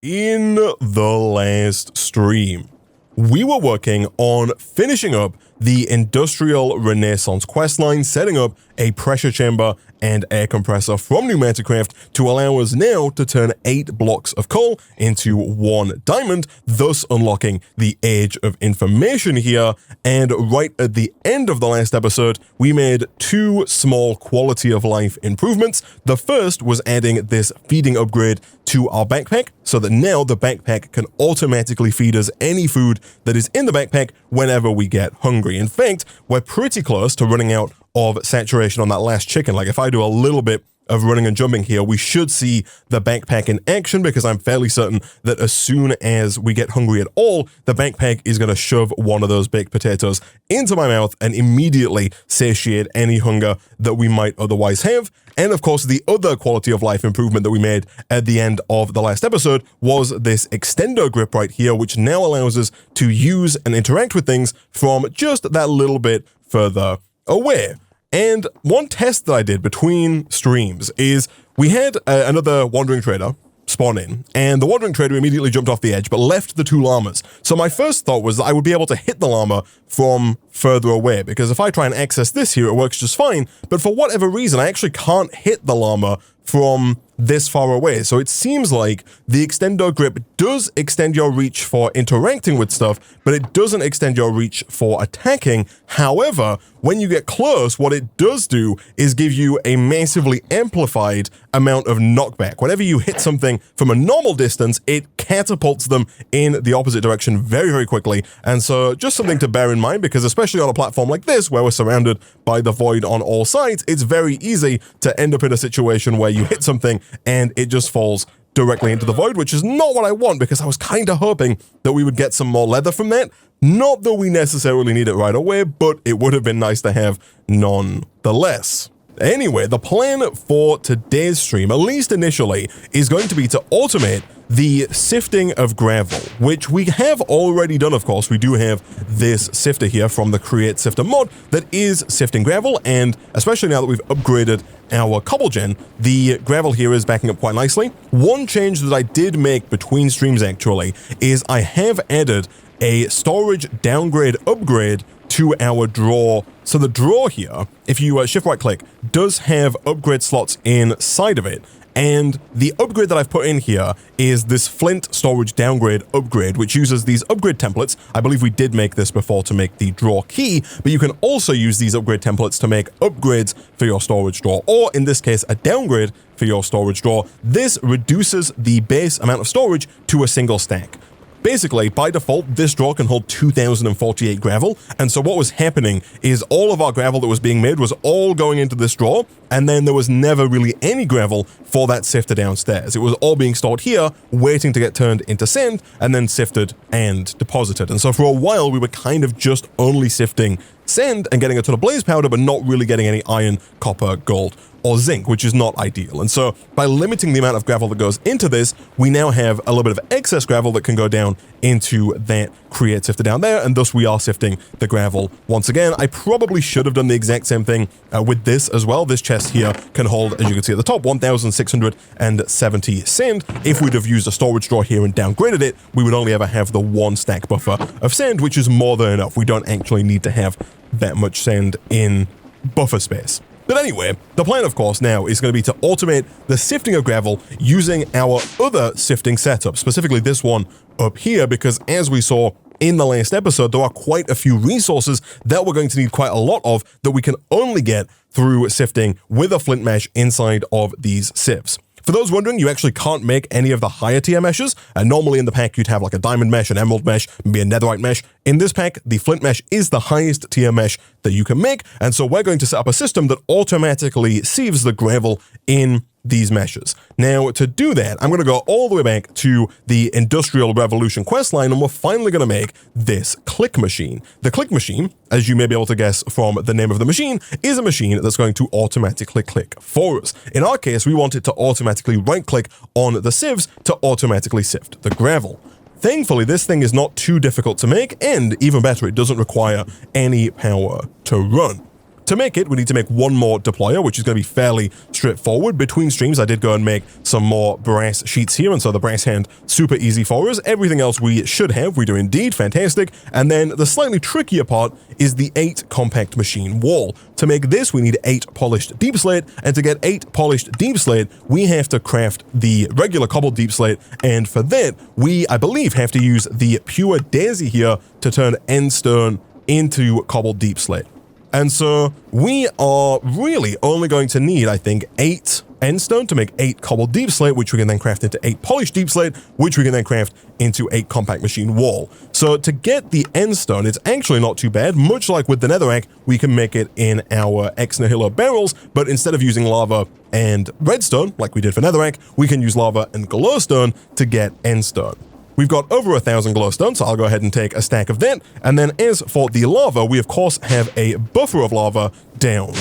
In the last stream, we were working on finishing up the Industrial Renaissance questline, setting up a pressure chamber and air compressor from Pneumaticraft to allow us now to turn 8 blocks of coal into 1 diamond, thus unlocking the Age of Information here. And right at the end of the last episode, we made 2 small quality of life improvements. The first was adding this feeding upgrade to our backpack, so that now the backpack can automatically feed us any food that is in the backpack whenever we get hungry. In fact, we're pretty close to running out of saturation on that last chicken. Like if I do a little bit of running and jumping here, we should see the backpack in action, because I'm fairly certain that as soon as we get hungry at all, the backpack is going to shove one of those baked potatoes into my mouth and immediately satiate any hunger that we might otherwise have. And of course, the other quality of life improvement that we made at the end of the last episode was this extendo grip right here, which now allows us to use and interact with things from just that little bit further away. And one test that I did between streams is we had another wandering trader spawn in, and the wandering trader immediately jumped off the edge but left the 2 llamas. So my first thought was that I would be able to hit the llama from further away, because if I try and access this here, it works just fine. But for whatever reason, I actually can't hit the llama from this far away. So it seems like the extendo grip does extend your reach for interacting with stuff, but it doesn't extend your reach for attacking. However, when you get close, what it does do is give you a massively amplified amount of knockback. Whenever you hit something from a normal distance, it catapults them in the opposite direction very, very quickly. And so just something to bear in mind, because especially on a platform like this, where we're surrounded by the void on all sides, it's very easy to end up in a situation where you hit something and it just falls directly into the void, which is not what I want, because I was kind of hoping that we would get some more leather from that. Not that we necessarily need it right away, but it would have been nice to have nonetheless. Anyway, the plan for today's stream, at least initially, is going to be to automate the sifting of gravel, which we have already done, of course. We do have this sifter here from the Create Sifter mod that is sifting gravel, and especially now that we've upgraded our cobble gen, the gravel here is backing up quite nicely. One change that I did make between streams, actually, is I have added a storage downgrade upgrade to our drawer. So the drawer here, if you shift right click, does have upgrade slots inside of it. And the upgrade that I've put in here is this flint storage downgrade upgrade, which uses these upgrade templates. I believe we did make this before to make the drawer key, but you can also use these upgrade templates to make upgrades for your storage drawer, or in this case, a downgrade for your storage drawer. This reduces the base amount of storage to a single stack. Basically, by default, this drawer can hold 2,048 gravel, and so what was happening is all of our gravel that was being made was all going into this drawer, and then there was never really any gravel for that sifter downstairs. It was all being stored here, waiting to get turned into sand, and then sifted and deposited. And so for a while, we were kind of just only sifting sand and getting a ton of blaze powder, but not really getting any iron, copper, gold, or zinc, which is not ideal. And so by limiting the amount of gravel that goes into this, we now have a little bit of excess gravel that can go down into that Create Sifter down there, and thus we are sifting the gravel once again. I probably should have done the exact same thing with this as well. This chest here can hold, as you can see at the top, 1,670 sand. If we'd have used a storage drawer here and downgraded it, we would only ever have the 1 stack buffer of sand, which is more than enough. We don't actually need to have that much sand in buffer space. But anyway, the plan, of course, now is going to be to automate the sifting of gravel using our other sifting setup, specifically this one up here, because as we saw in the last episode, there are quite a few resources that we're going to need quite a lot of that we can only get through sifting with a flint mesh inside of these sieves. For those wondering, you actually can't make any of the higher tier meshes, and normally in the pack you'd have like a diamond mesh, an emerald mesh, maybe a netherite mesh. In this pack, the flint mesh is the highest tier mesh that you can make, and so we're going to set up a system that automatically sieves the gravel in these meshes. Now, to do that, I'm going to go all the way back to the Industrial Revolution questline, and we're finally going to make this click machine. The click machine, as you may be able to guess from the name of the machine, is a machine that's going to automatically click for us. In our case, we want it to automatically right-click on the sieves to automatically sift the gravel. Thankfully, this thing is not too difficult to make, and even better, it doesn't require any power to run. To make it, we need to make one more deployer, which is going to be fairly straightforward. Between streams, I did go and make some more brass sheets here, and so the brass hand, super easy for us. Everything else we should have, we do indeed, fantastic. And then the slightly trickier part is the 8 compact machine wall. To make this, we need 8 polished deep slate, and to get 8 polished deep slate, we have to craft the regular cobbled deep slate, and for that, we, I believe, have to use the pure daisy here to turn end stone into cobbled deep slate. And so we are really only going to need, I think, 8 end stone to make 8 cobbled deep slate, which we can then craft into 8 polished deep slate, which we can then craft into 8 compact machine wall. So to get the end stone, it's actually not too bad. Much like with the netherrack, we can make it in our ex nihilo barrels, but instead of using lava and redstone, like we did for netherrack, we can use lava and glowstone to get end stone. We've got over 1,000 glowstone, so I'll go ahead and take a stack of that. And then as for the lava, we of course have a buffer of lava down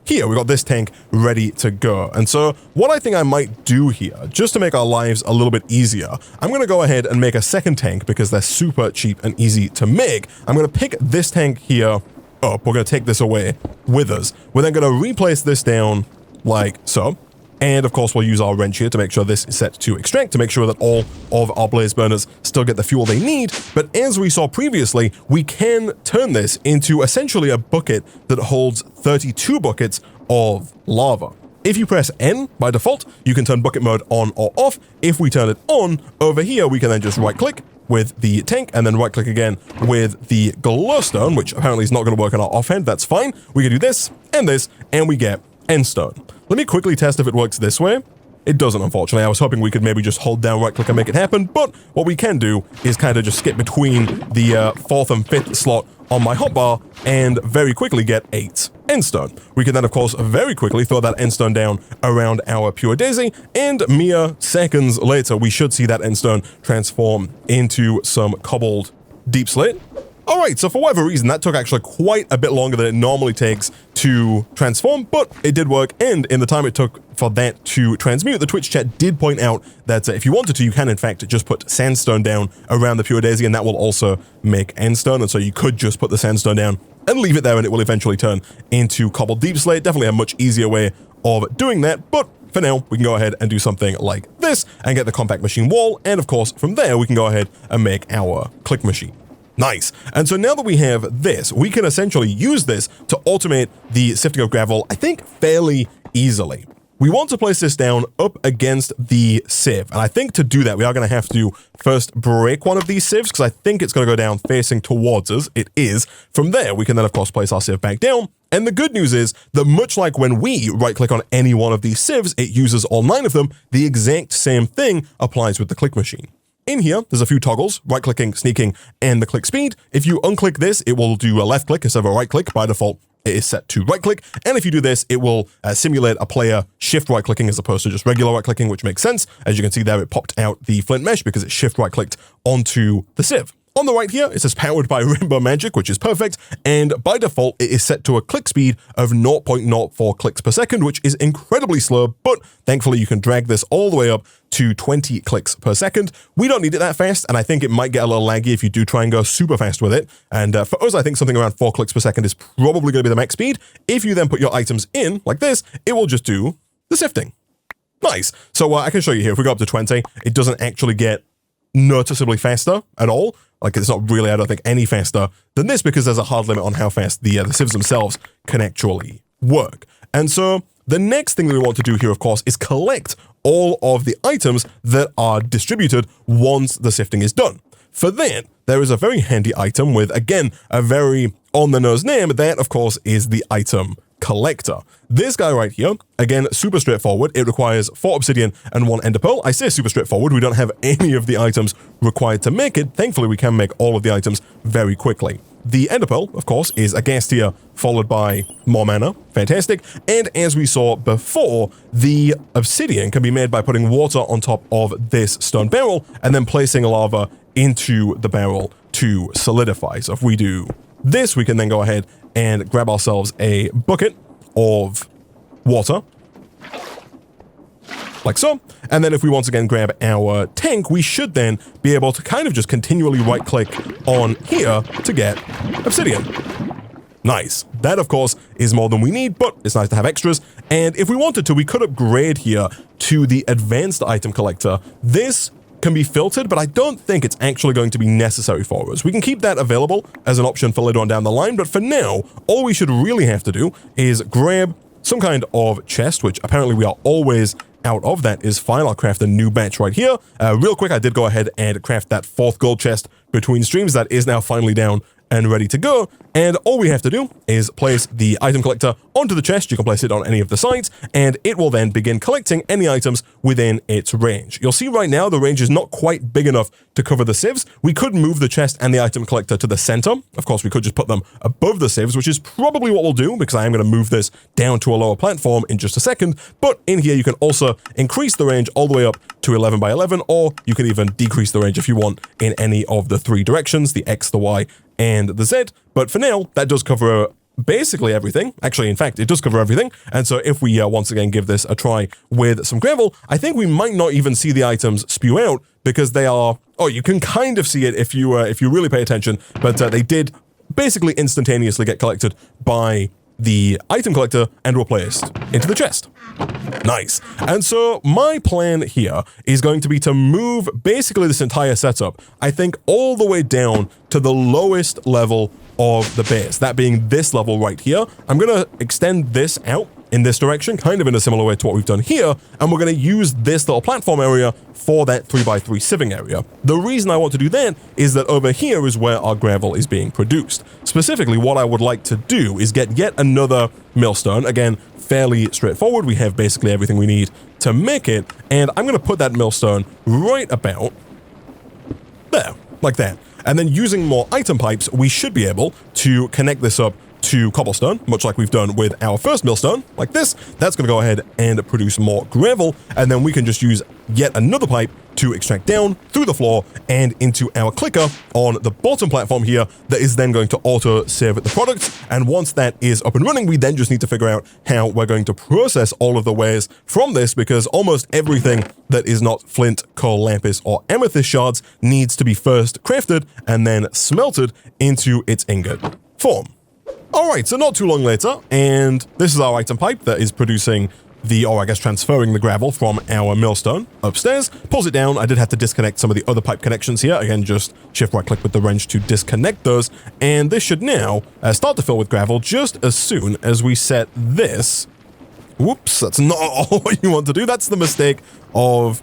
here. We've got this tank ready to go. And so what I think I might do here, just to make our lives a little bit easier, I'm going to go ahead and make a second tank because they're super cheap and easy to make. I'm going to pick this tank here up. We're going to take this away with us. We're then going to replace this down like so. And of course, we'll use our wrench here to make sure this is set to extract, to make sure that all of our blaze burners still get the fuel they need. But as we saw previously, we can turn this into essentially a bucket that holds 32 buckets of lava. If you press N by default, you can turn bucket mode on or off. If we turn it on, over here, we can then just right click with the tank and then right click again with the glowstone, which apparently is not going to work on our offhand. That's fine. We can do this, and we get end stone. Let me quickly test if it works this way. It doesn't, unfortunately. I was hoping we could maybe just hold down right click and make it happen, but what we can do is kind of just skip between the 4th and 5th slot on my hotbar and very quickly get 8 end stone. We can then, of course, very quickly throw that end stone down around our pure daisy, and mere seconds later, we should see that end stone transform into some cobbled deep slate. All right, so for whatever reason, that took actually quite a bit longer than it normally takes to transform, but it did work, and in the time it took for that to transmute, the Twitch chat did point out that if you wanted to, you can in fact just put sandstone down around the pure daisy, and that will also make end stone, and so you could just put the sandstone down and leave it there, and it will eventually turn into cobbled deep slate. Definitely a much easier way of doing that, but for now, we can go ahead and do something like this and get the compact machine wall, and of course, from there, we can go ahead and make our click machine. Nice. And so now that we have this, we can essentially use this to automate the sifting of gravel, I think, fairly easily. We want to place this down up against the sieve. And I think to do that, we are going to have to first break one of these sieves because I think it's going to go down facing towards us. It is. From there, we can then, of course, place our sieve back down. And the good news is that much like when we right-click on any one of these sieves, it uses all 9 of them. The exact same thing applies with the click machine. In here, there's a few toggles, right-clicking, sneaking, and the click speed. If you unclick this, it will do a left click instead of a right click. By default, it is set to right click. And if you do this, it will simulate a player shift right clicking as opposed to just regular right clicking, which makes sense. As you can see there, it popped out the flint mesh because it shift right clicked onto the sieve. On the right here, it says powered by Rainbow Magic, which is perfect, and by default, it is set to a click speed of 0.04 clicks per second, which is incredibly slow, but thankfully you can drag this all the way up to 20 clicks per second. We don't need it that fast, and I think it might get a little laggy if you do try and go super fast with it, and for us, I think something around 4 clicks per second is probably going to be the max speed. If you then put your items in, like this, it will just do the sifting. Nice. So I can show you here, if we go up to 20, it doesn't actually get noticeably faster at all. Like, it's not really, I don't think, any faster than this because there's a hard limit on how fast the sieves themselves can actually work. And so the next thing that we want to do here, of course, is collect all of the items that are distributed once the sifting is done. For that, there is a very handy item with, again, a very on-the-nose name. That, of course, is the item collector. This guy right here, again, super straightforward. It requires 4 obsidian and 1 ender pearl. I say super straightforward. We don't have any of the items required to make it. Thankfully, we can make all of the items very quickly. The ender pearl, of course, is a gas tier followed by more mana. Fantastic. And as we saw before, the obsidian can be made by putting water on top of this stone barrel and then placing lava into the barrel to solidify. So if we do this, we can then go ahead and grab ourselves a bucket of water, like so. And then if we once again grab our tank, we should then be able to kind of just continually right-click on here to get obsidian. Nice. That, of course, is more than we need, but it's nice to have extras. And if we wanted to, we could upgrade here to the advanced item collector. This can be filtered, but I don't think it's actually going to be necessary for us. We can keep that available as an option for later on down the line, but for now, all we should really have to do is grab some kind of chest, which apparently we are always out of. That is fine. I'll craft a new batch right here. Real quick, I did go ahead and craft that 4th gold chest between streams. That is now finally down and ready to go. And all we have to do is place the item collector onto the chest. You can place it on any of the sides, and it will then begin collecting any items within its range. You'll see right now the range is not quite big enough to cover the sieves. We could move the chest and the item collector to the center. Of course, we could just put them above the sieves, which is probably what we'll do, because I am going to move this down to a lower platform in just a second. But in here, you can also increase the range all the way up to 11 by 11, or you can even decrease the range if you want in any of the 3 directions, the X, the Y, and the Z. But for now, that does cover basically everything. Actually, in fact, it does cover everything. And so if we once again give this a try with some gravel, I think we might not even see the items spew out, because they are, oh, you can kind of see it if you really pay attention, but they did basically instantaneously get collected by the item collector and were placed into the chest. Nice. And so my plan here is going to be to move basically this entire setup, I think, all the way down to the lowest level of the base, that being this level right here. I'm going to extend this out in this direction, kind of in a similar way to what we've done here, and we're going to use this little platform area for that 3x3 sieving area. The reason I want to do that is that over here is where our gravel is being produced. Specifically, what I would like to do is get yet another millstone. Again, fairly straightforward. We have basically everything we need to make it, and I'm going to put that millstone right about there, like that. And then using more item pipes, we should be able to connect this up to cobblestone, much like we've done with our first millstone, like this. That's going to go ahead and produce more gravel, and then we can just use yet another pipe to extract down through the floor and into our clicker on the bottom platform here that is then going to auto-save the product. And once that is up and running, we then just need to figure out how we're going to process all of the wares from this, because almost everything that is not flint, coal, lapis, or amethyst shards needs to be first crafted and then smelted into its ingot form. Alright, so not too long later, and this is our item pipe that is producing the, or I guess transferring the gravel from our millstone upstairs. Pulls it down. I did have to disconnect some of the other pipe connections here. Again, just shift right click with the wrench to disconnect those. And this should now start to fill with gravel just as soon as we set this. Whoops, that's not all what you want to do. That's the mistake of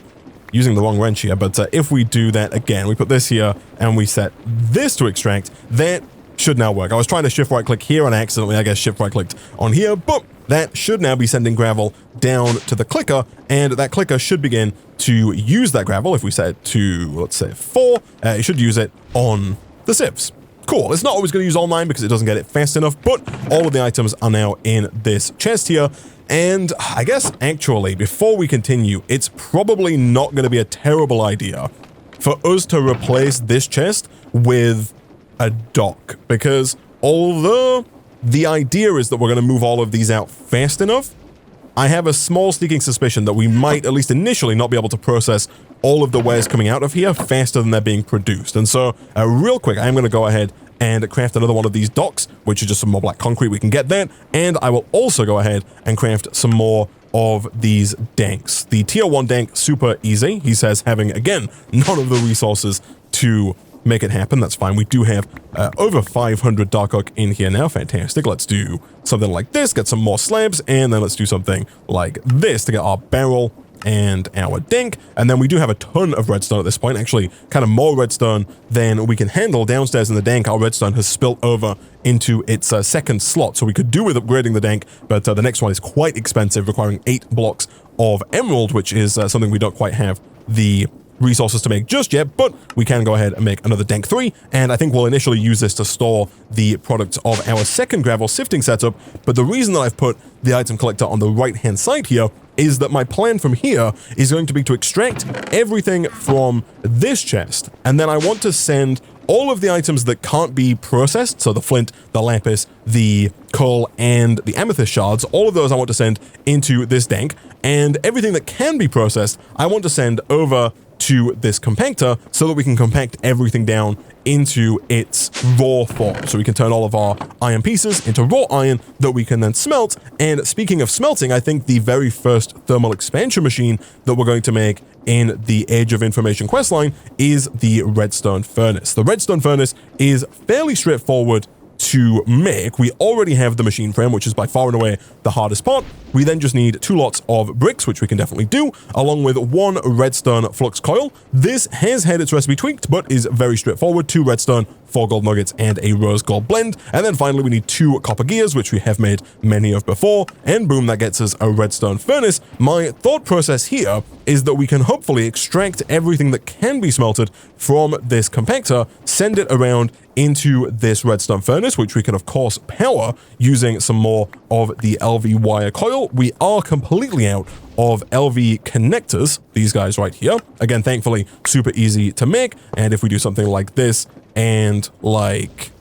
using the wrong wrench here. But if we do that again, we put this here and we set this to extract, that should now work. I was trying to shift right click here and I accidentally, I guess, shift right clicked on here, but that should now be sending gravel down to the clicker, and that clicker should begin to use that gravel. If we set it to, let's say 4, it should use it on the sieves. Cool. It's not always going to use all 9 because it doesn't get it fast enough, but all of the items are now in this chest here. And I guess actually, before we continue, it's probably not going to be a terrible idea for us to replace this chest with a dock, because although the idea is that we're going to move all of these out fast enough, I have a small sneaking suspicion that we might, at least initially, not be able to process all of the wares coming out of here faster than they're being produced. And so, real quick, I'm going to go ahead and craft another one of these docks, which is just some more black concrete. We can get that, and I will also go ahead and craft some more of these danks. The tier 1 dank, super easy. He says having, again, none of the resources to make it happen. That's fine. We do have over 500 dark oak in here now. Fantastic. Let's do something like this, get some more slabs, and then let's do something like this to get our barrel and our dank. And then we do have a ton of redstone at this point, actually kind of more redstone than we can handle. Downstairs in the dank, our redstone has spilt over into its second slot, so we could do with upgrading the dank, but the next one is quite expensive, requiring 8 blocks of emerald, which is something we don't quite have the resources to make just yet, but we can go ahead and make another Dank 3, and I think we'll initially use this to store the product of our second gravel sifting setup. But the reason that I've put the item collector on the right-hand side here is that my plan from here is going to be to extract everything from this chest, and then I want to send all of the items that can't be processed, so the flint, the lapis, the coal, and the amethyst shards, all of those I want to send into this dank, and everything that can be processed, I want to send over to this compactor so that we can compact everything down into its raw form. So we can turn all of our iron pieces into raw iron that we can then smelt. And speaking of smelting, I think the very first thermal expansion machine that we're going to make in the Age of Information questline is the redstone furnace. The redstone furnace is fairly straightforward to make. We already have the machine frame, which is by far and away the hardest part. We then just need 2 lots of bricks, which we can definitely do, along with 1 redstone flux coil. This has had its recipe tweaked, but is very straightforward. 2 redstone, 4 gold nuggets, and a rose gold blend. And then finally, we need 2 copper gears, which we have made many of before. And boom, that gets us a redstone furnace. My thought process here is that we can hopefully extract everything that can be smelted from this compactor, send it around into this redstone furnace, which we can of course power using some more of the LV wire coil. We are completely out of LV connectors, these guys right here. Again, thankfully, super easy to make. And if we do something like this and like,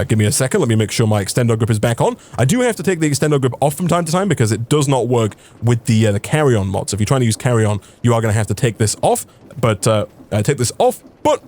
give me a second, let me make sure my extendo grip is back on. I do have to take the extendo grip off from time to time because it does not work with the carry-on mod. So if you're trying to use carry-on, you are going to have to take this off, but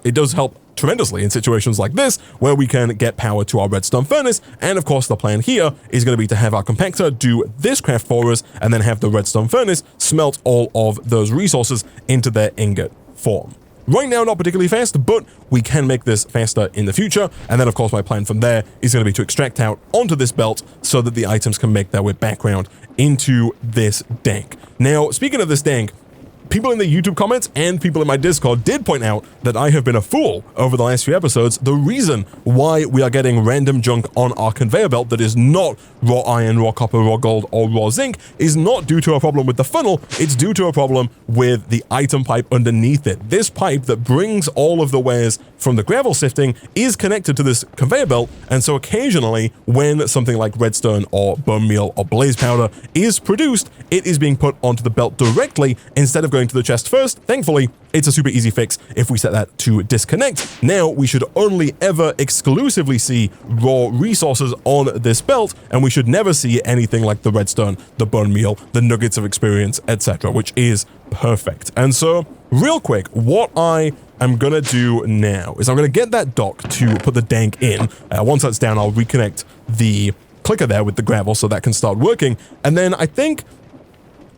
it does help tremendously in situations like this where we can get power to our redstone furnace. And of course, the plan here is going to be to have our compactor do this craft for us and then have the redstone furnace smelt all of those resources into their ingot form. Right now, not particularly fast, but we can make this faster in the future. And then, of course, my plan from there is going to be to extract out onto this belt so that the items can make their way background into this dank. Now, speaking of this dank, people in the YouTube comments and people in my Discord did point out that I have been a fool over the last few episodes. The reason why we are getting random junk on our conveyor belt that is not raw iron, raw copper, raw gold, or raw zinc is not due to a problem with the funnel. It's due to a problem with the item pipe underneath it. This pipe that brings all of the wares from the gravel sifting is connected to this conveyor belt, and so occasionally when something like redstone or bone meal or blaze powder is produced, it is being put onto the belt directly instead of going to the chest first. Thankfully, it's a super easy fix if we set that to disconnect. Now we should only ever exclusively see raw resources on this belt, and we should never see anything like the redstone, the bone meal, the nuggets of experience, etc., which is perfect. And so, real quick, what I am gonna do now is I'm gonna get that dock to put the dank in. Once that's down, I'll reconnect the clicker there with the gravel so that can start working. And then I think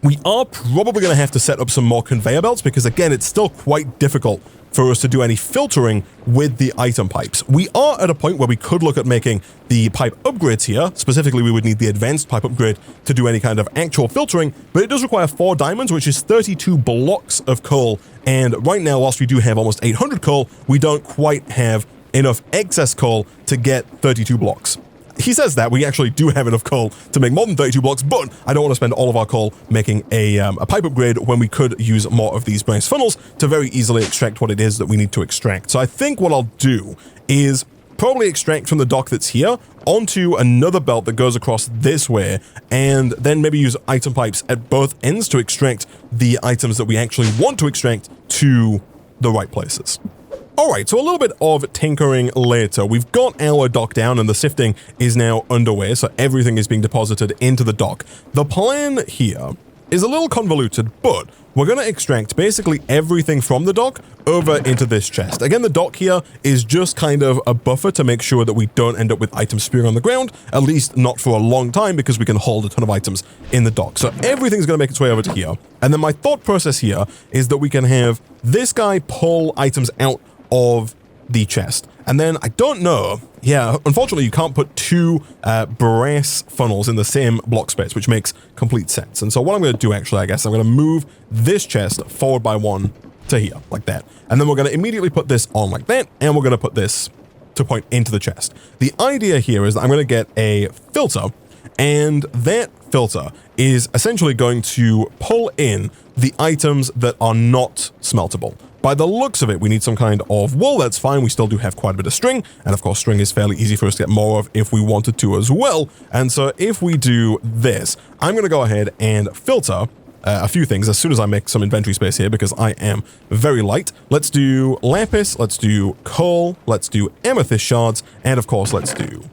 we are probably going to have to set up some more conveyor belts because, again, it's still quite difficult for us to do any filtering with the item pipes. We are at a point where we could look at making the pipe upgrades here. Specifically, we would need the advanced pipe upgrade to do any kind of actual filtering, but it does require 4 diamonds, which is 32 blocks of coal. And right now, whilst we do have almost 800 coal, we don't quite have enough excess coal to get 32 blocks. He says that we actually do have enough coal to make more than 32 blocks, but I don't want to spend all of our coal making a pipe upgrade when we could use more of these brass funnels to very easily extract what it is that we need to extract. So I think what I'll do is probably extract from the dock that's here onto another belt that goes across this way, and then maybe use item pipes at both ends to extract the items that we actually want to extract to the right places. Alright, so a little bit of tinkering later. We've got our dock down and the sifting is now underway, so everything is being deposited into the dock. The plan here is a little convoluted, but we're going to extract basically everything from the dock over into this chest. Again, the dock here is just kind of a buffer to make sure that we don't end up with items spewing on the ground, at least not for a long time, because we can hold a ton of items in the dock. So everything's going to make its way over to here. And then my thought process here is that we can have this guy pull items out of the chest. And then I don't know, yeah, unfortunately you can't put 2 brass funnels in the same block space, which makes complete sense. And so what I'm going to do actually, I guess, I'm going to move this chest forward by 1 to here, like that. And then we're going to immediately put this on like that, and we're going to put this to point into the chest. The idea here is that I'm going to get a filter, and that filter is essentially going to pull in the items that are not smeltable. By the looks of it, we need some kind of wool. That's fine. We still do have quite a bit of string. And of course, string is fairly easy for us to get more of if we wanted to as well. And so if we do this, I'm going to go ahead and filter a few things as soon as I make some inventory space here, because I am very light. Let's do lapis. Let's do coal. Let's do amethyst shards. And of course, let's do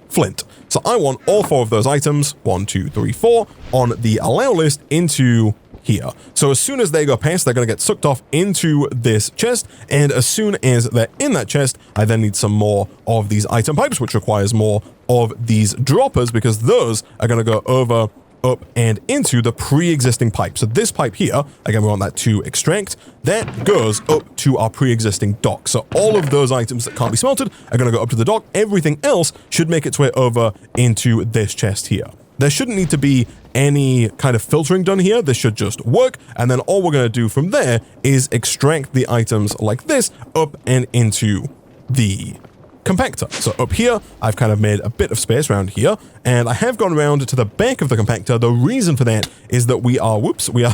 flint. So I want all 4 of those items, 1, 2, 3, 4, on the allow list into here. So as soon as they go past, they're going to get sucked off into this chest, and as soon as they're in that chest, I then need some more of these item pipes, which requires more of these droppers, because those are going to go over, up, and into the pre-existing pipe. So this pipe here, again, we want that to extract, that goes up to our pre-existing dock. So all of those items that can't be smelted are going to go up to the dock. Everything else should make its way over into this chest here. There shouldn't need to be any kind of filtering done here. This should just work. And then all we're going to do from there is extract the items like this up and into the compactor. So up here, I've kind of made a bit of space around here, and I have gone around to the back of the compactor. The reason for that is that we are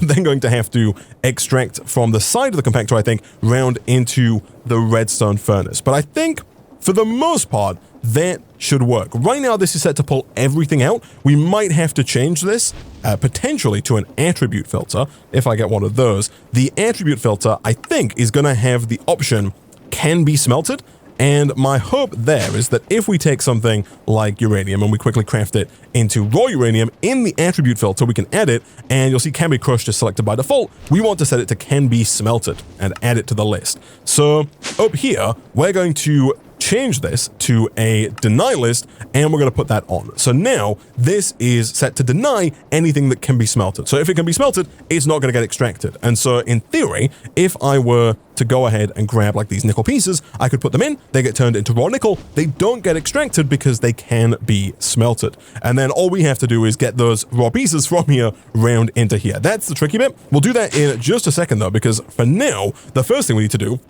then going to have to extract from the side of the compactor, I think, round into the redstone furnace. But I think for the most part, that should work. Right now, this is set to pull everything out. We might have to change this, potentially to an attribute filter, if I get one of those. The attribute filter, I think, is going to have the option, can be smelted. And my hope there is that if we take something like uranium and we quickly craft it into raw uranium, in the attribute filter, we can add it, and you'll see can be crushed is selected by default. We want to set it to can be smelted and add it to the list. So up here, we're going to change this to a deny list, and we're going to put that on. So now this is set to deny anything that can be smelted. So if it can be smelted, it's not going to get extracted. And so in theory, if I were to go ahead and grab like these nickel pieces, I could put them in, they get turned into raw nickel, they don't get extracted because they can be smelted. And then all we have to do is get those raw pieces from here round into here. That's the tricky bit. We'll do that in just a second though, because for now, the first thing we need to do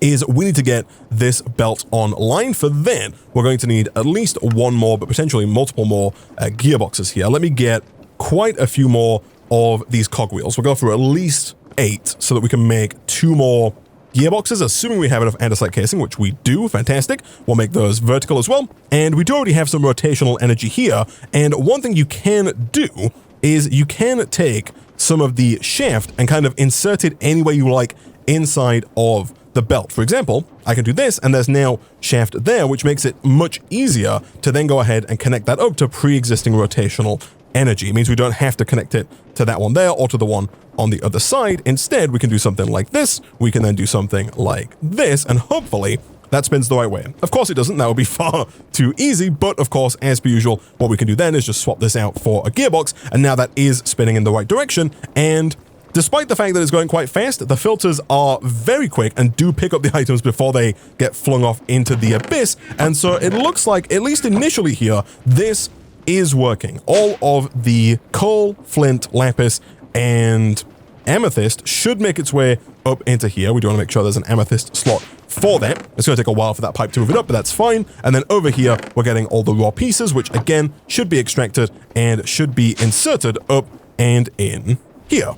is we need to get this belt online. For that, we're going to need at least one more, but potentially multiple more gearboxes here. Let me get quite a few more of these cogwheels. We'll go for at least 8 so that we can make 2 more gearboxes, assuming we have enough andesite casing, which we do. Fantastic. We'll make those vertical as well. And we do already have some rotational energy here. And one thing you can do is you can take some of the shaft and kind of insert it any way you like inside of the belt. For example, I can do this, and there's now shaft there, which makes it much easier to then go ahead and connect that up to pre-existing rotational energy. It means we don't have to connect it to that one there or to the one on the other side. Instead, we can do something like this. We can then do something like this, and hopefully that spins the right way. Of course it doesn't. That would be far too easy, but of course, as per usual, what we can do then is just swap this out for a gearbox, and now that is spinning in the right direction. And despite the fact that it's going quite fast, the filters are very quick and do pick up the items before they get flung off into the abyss. And so it looks like, at least initially here, this is working. All of the coal, flint, lapis, and amethyst should make its way up into here. We do want to make sure there's an amethyst slot for that. It's going to take a while for that pipe to move it up, but that's fine. And then over here, we're getting all the raw pieces, which again, should be extracted and should be inserted up and in here.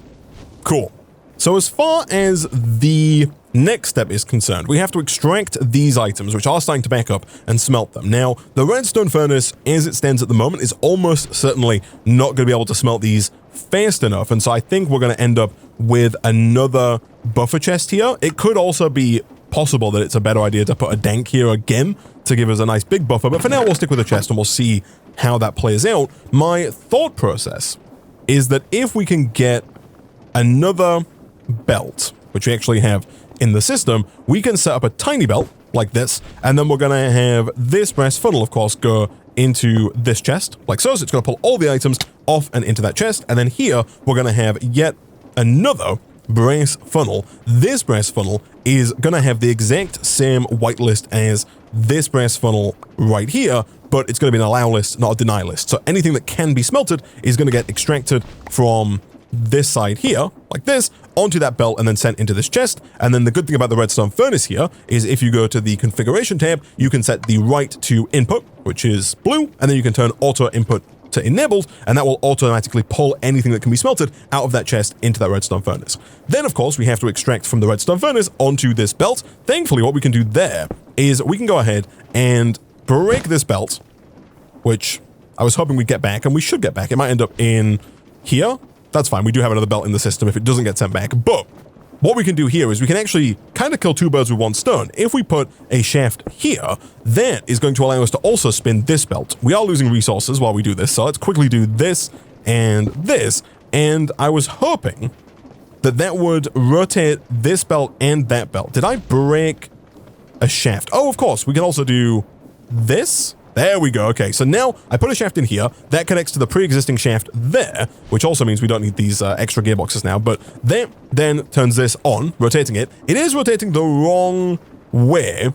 Cool. So as far as the next step is concerned, we have to extract these items, which are starting to back up, and smelt them. Now, the redstone furnace, as it stands at the moment, is almost certainly not going to be able to smelt these fast enough. And so I think we're going to end up with another buffer chest here. It could also be possible that it's a better idea to put a Dank here again to give us a nice big buffer. But for now, we'll stick with a chest and we'll see how that plays out. My thought process is that if we can get another belt, which we actually have in the system, we can set up a tiny belt like this, and then we're going to have this brass funnel, of course, go into this chest like so. So it's going to pull all the items off and into that chest, and then here we're going to have yet another brass funnel. This brass funnel is going to have the exact same whitelist as this brass funnel right here, but it's going to be an allow list, not a deny list. So anything that can be smelted is going to get extracted from this side here, like this, onto that belt and then sent into this chest. And then the good thing about the redstone furnace here is if you go to the configuration tab, you can set the right to input, which is blue, and then you can turn auto input to enabled, and that will automatically pull anything that can be smelted out of that chest into that redstone furnace. Then, of course, we have to extract from the redstone furnace onto this belt. Thankfully, what we can do there is we can go ahead and break this belt, which I was hoping we'd get back, and we should get back. It might end up in here. That's fine. We do have another belt in the system if it doesn't get sent back. But what we can do here is we can actually kind of kill 2 birds with 1 stone. If we put a shaft here, that is going to allow us to also spin this belt. We are losing resources while we do this, so let's quickly do this and this. and I was hoping that that would rotate this belt and that belt. Did I break a shaft? Oh, of course, we can also do this. There we go. Okay, so now I put a shaft in here. That connects to the pre-existing shaft there, which also means we don't need these extra gearboxes now. But that then turns this on, rotating it. It is rotating the wrong way,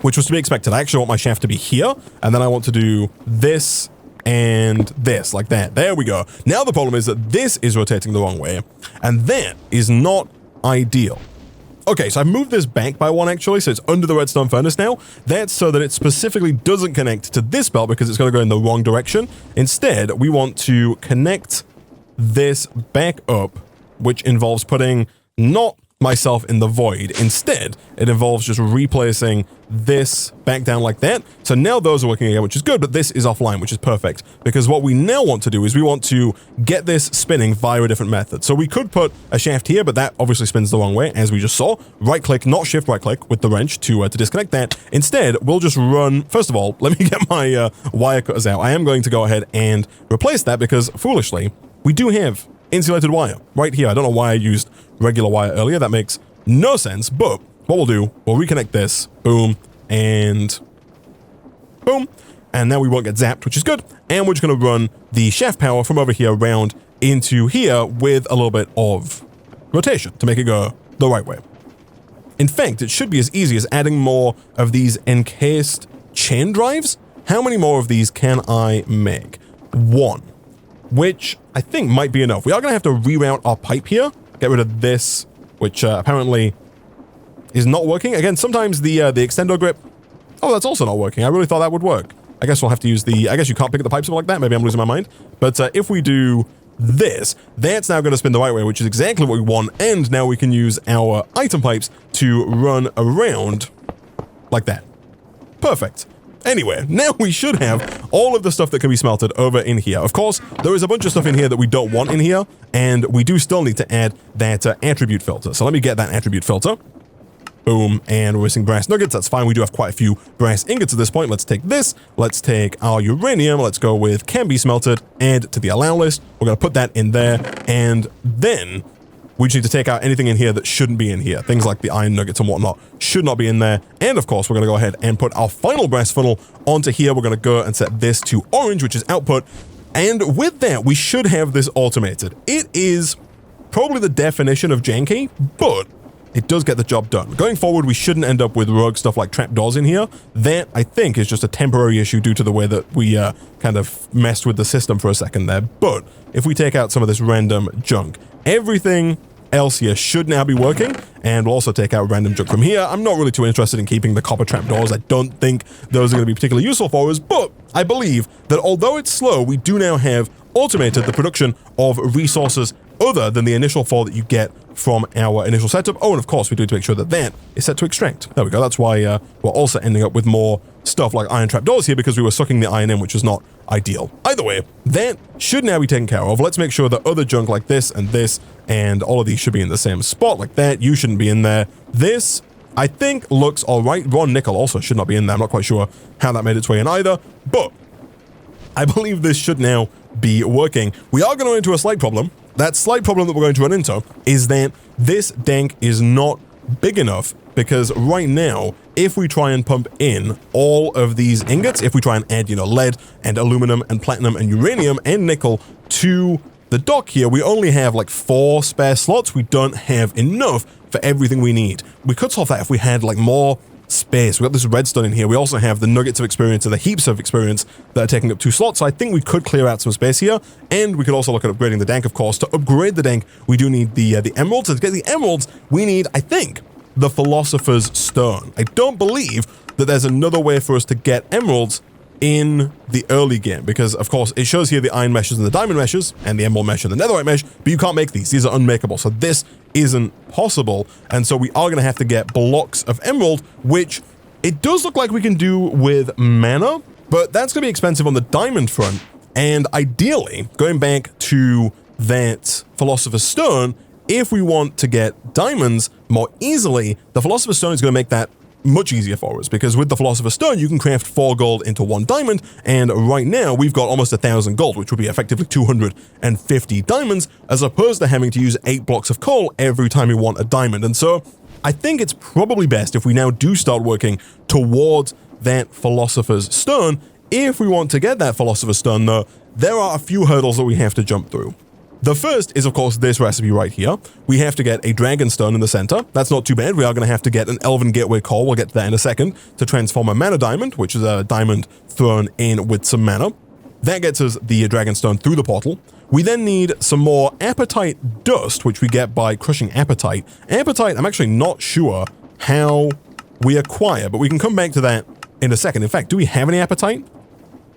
which was to be expected. I actually want my shaft to be here, and then I want to do this and this, like that. There we go. Now the problem is that this is rotating the wrong way, and that is not ideal. Okay, so I've moved this back by one, actually, so it's under the redstone furnace now. That's so that it specifically doesn't connect to this belt because it's going to go in the wrong direction. Instead, we want to connect this back up, which involves putting not myself in the void. Instead, it involves just replacing this back down like that. So now those are working again, which is good, but this is offline, which is perfect, because what we now want to do is we want to get this spinning via a different method. So we could put a shaft here, but that obviously spins the wrong way, as we just saw. Right click, not shift right click with the wrench to disconnect that. Instead, we'll just run, first of all, let me get my wire cutters out. I am going to go ahead and replace that because, foolishly, we do have insulated wire right here. I don't know why I used regular wire earlier. That makes no sense, but what we'll do, we'll reconnect this, boom, and boom, and now we won't get zapped, which is good, and we're just going to run the shaft power from over here around into here with a little bit of rotation to make it go the right way. In fact, it should be as easy as adding more of these encased chain drives. How many more of these can I make? One, which I think might be enough. We are going to have to reroute our pipe here, get rid of this, which apparently is not working. Again, sometimes the extendo grip, oh, that's also not working. I really thought that would work. I guess we'll have to use the, I guess you can't pick up the pipes like that. Maybe I'm losing my mind. But if we do this, that's now going to spin the right way, which is exactly what we want. And now we can use our item pipes to run around like that. Perfect. Anyway, now we should have all of the stuff that can be smelted over in here. Of course, there is a bunch of stuff in here that we don't want in here, and we do still need to add that attribute filter. So let me get that attribute filter. Boom, and we're missing brass nuggets. That's fine. We do have quite a few brass ingots at this point. Let's take this. Let's take our uranium. Let's go with can be smelted. Add to the allow list. We're going to put that in there, and then we just need to take out anything in here that shouldn't be in here. Things like the iron nuggets and whatnot should not be in there. And of course, we're going to go ahead and put our final brass funnel onto here. We're going to go and set this to orange, which is output. And with that, we should have this automated. It is probably the definition of janky, but it does get the job done. Going forward, we shouldn't end up with rogue stuff like trapdoors in here. That, I think, is just a temporary issue due to the way that we kind of messed with the system for a second there. But if we take out some of this random junk, everything else here should now be working, and we'll also take out random junk from here. I'm not really too interested in keeping the copper trapdoors. I don't think those are going to be particularly useful for us, but I believe that although it's slow, we do now have automated the production of resources other than the initial 4 that you get from our initial setup. Oh, and of course, we do need to make sure that that is set to extract. There we go. That's why we're also ending up with more stuff like iron trapdoors here, because we were sucking the iron in, which is not ideal. Either way, that should now be taken care of. Let's make sure that other junk like this and all of these should be in the same spot like that. You shouldn't be in there. This, I think, looks all right. Raw nickel also should not be in there. I'm not quite sure how that made its way in either, but I believe this should now be working. We are going to run into a slight problem. That slight problem that we're going to run into is that this Dank is not big enough, because right now, if we try and pump in all of these ingots, if we try and add, lead and aluminum and platinum and uranium and nickel to the dock here, we only have like 4 spare slots. We don't have enough for everything we need. We could solve that if we had like more space. We got this redstone in here. We also have the nuggets of experience and the heaps of experience that are taking up 2 slots. So I think we could clear out some space here, and we could also look at upgrading the Dank, of course. To upgrade the Dank, we do need the emeralds. And to get the emeralds, we need, I think, the Philosopher's Stone. I don't believe that there's another way for us to get emeralds in the early game, because of course it shows here the iron meshes and the diamond meshes and the emerald mesh and the netherite mesh, but you can't make these. These are unmakeable. So this isn't possible. And so we are going to have to get blocks of emerald, which it does look like we can do with mana, but that's going to be expensive on the diamond front. And ideally, going back to that Philosopher's Stone, if we want to get diamonds more easily, the Philosopher's Stone is going to make that much easier for us, because with the Philosopher's Stone, you can craft 4 gold into 1 diamond, and right now we've got almost 1,000 gold, which would be effectively 250 diamonds, as opposed to having to use 8 blocks of coal every time we want a diamond. And so I think it's probably best if we now do start working towards that Philosopher's Stone. If we want to get that Philosopher's Stone, though, there are a few hurdles that we have to jump through. The first is, of course, this recipe right here. We have to get a dragon stone in the center. That's not too bad. We are going to have to get an Elven Gateway core, we'll get to that in a second, to transform a mana diamond, which is a diamond thrown in with some mana. That gets us the dragon stone through the portal. We then need some more apatite dust, which we get by crushing apatite. Apatite, I'm actually not sure how we acquire, but we can come back to that in a second. In fact, do we have any apatite?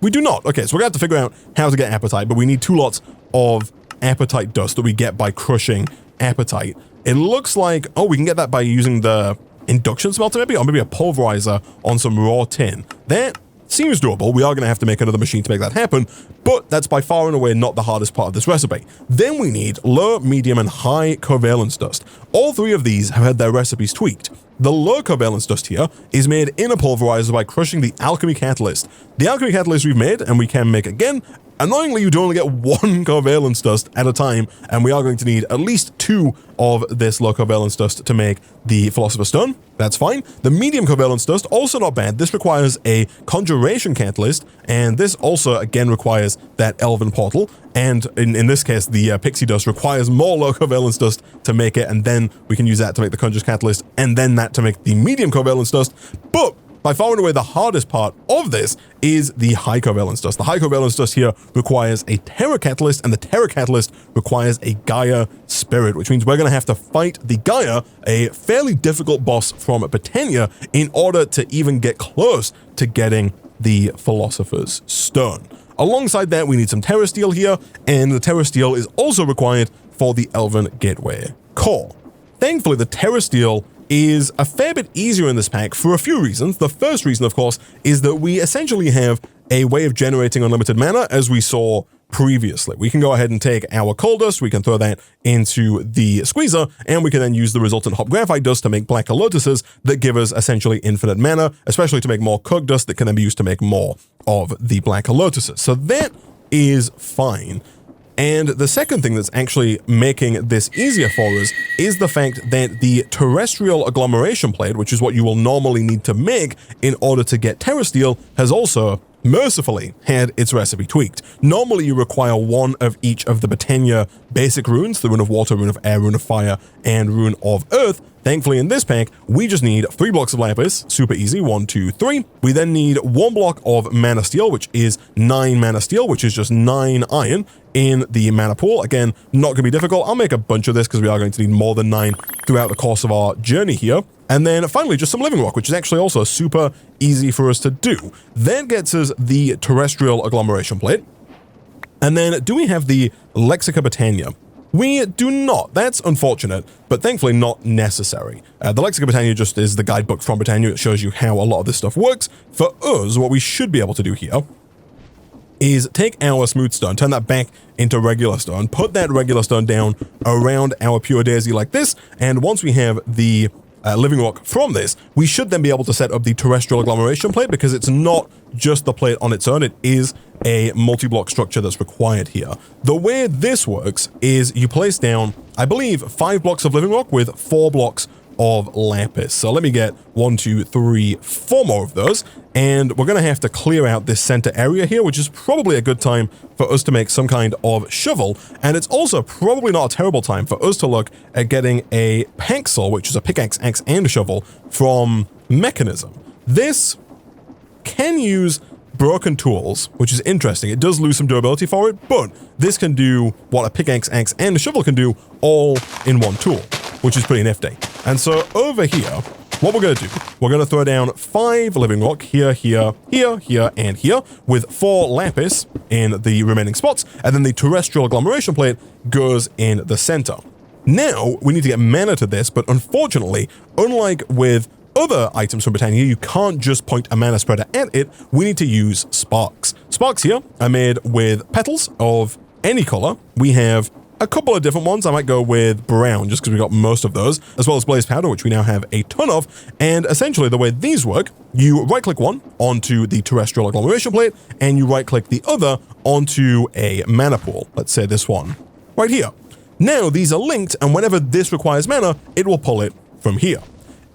We do not. Okay, so we're going to have to figure out how to get apatite, but we need 2 lots of apatite dust that we get by crushing apatite. It looks like, oh, we can get that by using the induction smelter maybe, or maybe a pulverizer on some raw tin. That seems doable. We are going to have to make another machine to make that happen, but that's by far and away not the hardest part of this recipe. Then we need low, medium, and high covalence dust. All 3 of these have had their recipes tweaked. The low covalence dust here is made in a pulverizer by crushing the alchemy catalyst. The alchemy catalyst we've made, and we can make again. Annoyingly, you do only get 1 covalence dust at a time, and we are going to need at least 2 of this low covalence dust to make the Philosopher's Stone. That's fine. The medium covalence dust, also not bad. This requires a conjuration catalyst, and this also, again, requires that elven portal. And in this case, the pixie dust requires more low covalence dust to make it, and then we can use that to make the conjure catalyst, and then that to make the medium covalence dust. But by far and away, the hardest part of this is the high covalence dust. The high covalence dust here requires a Terra catalyst, and the Terra catalyst requires a Gaia spirit, which means we're going to have to fight the Gaia, a fairly difficult boss from Botania, in order to even get close to getting the Philosopher's Stone. Alongside that, we need some Terrestrial here, and the Terrestrial is also required for the Elven Gateway core. Thankfully, the Terrestrial is a fair bit easier in this pack for a few reasons. The first reason, of course, is that we essentially have a way of generating unlimited mana, as we saw previously. We can go ahead and take our coal dust, we can throw that into the squeezer, and we can then use the resultant hop graphite dust to make black lotuses that give us essentially infinite mana, especially to make more coke dust that can then be used to make more of the black lotuses. So that is fine. And the second thing that's actually making this easier for us is the fact that the terrestrial agglomeration plate, which is what you will normally need to make in order to get Terrestrial, has also mercifully had its recipe tweaked. Normally you require 1 of each of the Botania basic runes, the Rune of Water, Rune of Air, Rune of Fire, and Rune of Earth. Thankfully, in this pack, we just need 3 blocks of lapis, super easy, 1, 2, 3. We then need 1 block of mana steel, which is 9 mana steel, which is just 9 iron in the mana pool. Again, not going to be difficult. I'll make a bunch of this because we are going to need more than 9 throughout the course of our journey here. And then finally, just some living rock, which is actually also super easy for us to do. That gets us the terrestrial agglomeration plate. And then do we have the Lexica Botania? We do not. That's unfortunate, but thankfully not necessary. The Lexica Botania just is the guidebook from Botania. It shows you how a lot of this stuff works. For us, what we should be able to do here is take our smooth stone, turn that back into regular stone, put that regular stone down around our pure daisy like this, and once we have the living rock from this, we should then be able to set up the terrestrial agglomeration plate, because it's not just the plate on its own, it is a multi-block structure that's required here. The way this works is you place down, I believe, 5 blocks of living rock with 4 blocks of lapis. So let me get 1, 2, 3, 4 more of those, and we're going to have to clear out this center area here, which is probably a good time for us to make some kind of shovel, and it's also probably not a terrible time for us to look at getting a paxel, which is a pickaxe, axe, and a shovel from Mechanism. This can use broken tools, which is interesting. It does lose some durability for it, but this can do what a pickaxe, axe, and a shovel can do all in one tool, which is pretty nifty. And so over here, what we're going to do, we're going to throw down 5 living rock here, here, here, here, and here, with 4 lapis in the remaining spots, and then the terrestrial agglomeration plate goes in the center. Now, we need to get mana to this, but unfortunately, unlike with other items from Botania, you can't just point a mana spreader at it. We need to use sparks. Sparks here are made with petals of any color. We have a couple of different ones. I might go with brown just because we got most of those, as well as blaze powder, which we now have a ton of. And essentially the way these work, you right click one onto the terrestrial agglomeration plate and you right click the other onto a mana pool. Let's say this one right here. Now these are linked, and whenever this requires mana, it will pull it from here.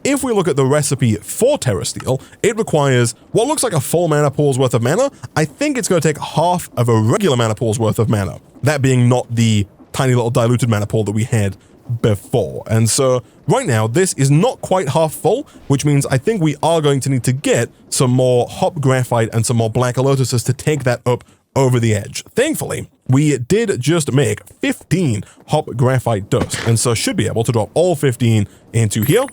If we look at the recipe for Terrestrial, it requires what looks like a full mana pool's worth of mana. I think it's going to take half of a regular mana pool's worth of mana, that being not the tiny little diluted mana pool that we had before. And so right now, this is not quite half full, which means I think we are going to need to get some more hop graphite and some more black lotuses to take that up over the edge. Thankfully, we did just make 15 hop graphite dust, and so should be able to drop all 15 into here.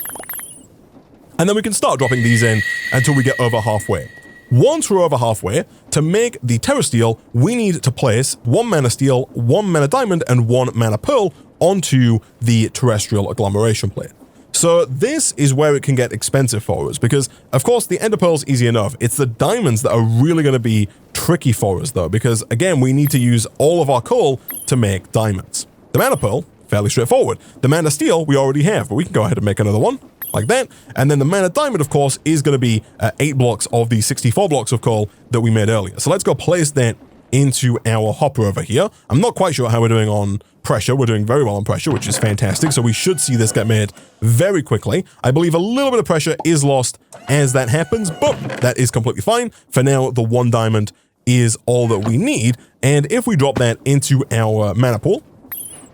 And then we can start dropping these in until we get over halfway. Once we're over halfway, to make the Terrestrial, we need to place 1 mana steel, 1 mana diamond, and 1 mana pearl onto the terrestrial agglomeration plate. So this is where it can get expensive for us, because of course the ender pearl's easy enough. It's the diamonds that are really going to be tricky for us though, because again, we need to use all of our coal to make diamonds. The mana pearl, fairly straightforward. The mana steel we already have, but we can go ahead and make another one. Like that, and then the mana diamond, of course, is going to be 8 blocks of the 64 blocks of coal that we made earlier. So let's go place that into our hopper over here. I'm not quite sure how we're doing on pressure. We're doing very well on pressure, which is fantastic. So we should see this get made very quickly. I believe a little bit of pressure is lost as that happens, but that is completely fine. For now, the 1 diamond is all that we need. And if we drop that into our mana pool,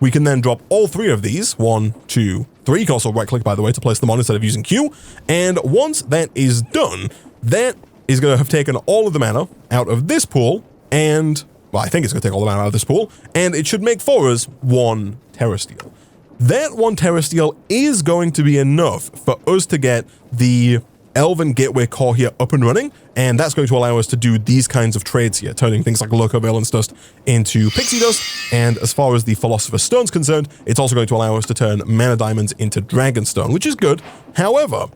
we can then drop all 3 of these. 1, 2, 3. You can also right click, by the way, to place them on instead of using Q. And once that is done, that is going to have taken all of the mana out of this pool. And, well, I think it's going to take all the mana out of this pool. And it should make for us 1 Terrestrial. That 1 Terrestrial is going to be enough for us to get the Elven Gateway core here up and running, and that's going to allow us to do these kinds of trades here, turning things like Loco Valence dust into pixie dust, and as far as the Philosopher's Stone's concerned, it's also going to allow us to turn mana diamonds into Dragonstone, which is good. However,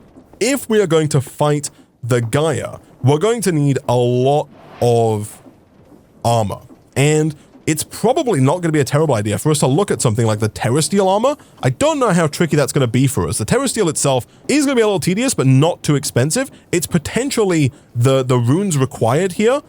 if we are going to fight the Gaia, we're going to need a lot of armor, and it's probably not going to be a terrible idea for us to look at something like the Terrestrial armor. I don't know how tricky that's going to be for us. The Terrestrial itself is going to be a little tedious, but not too expensive. It's potentially the runes required here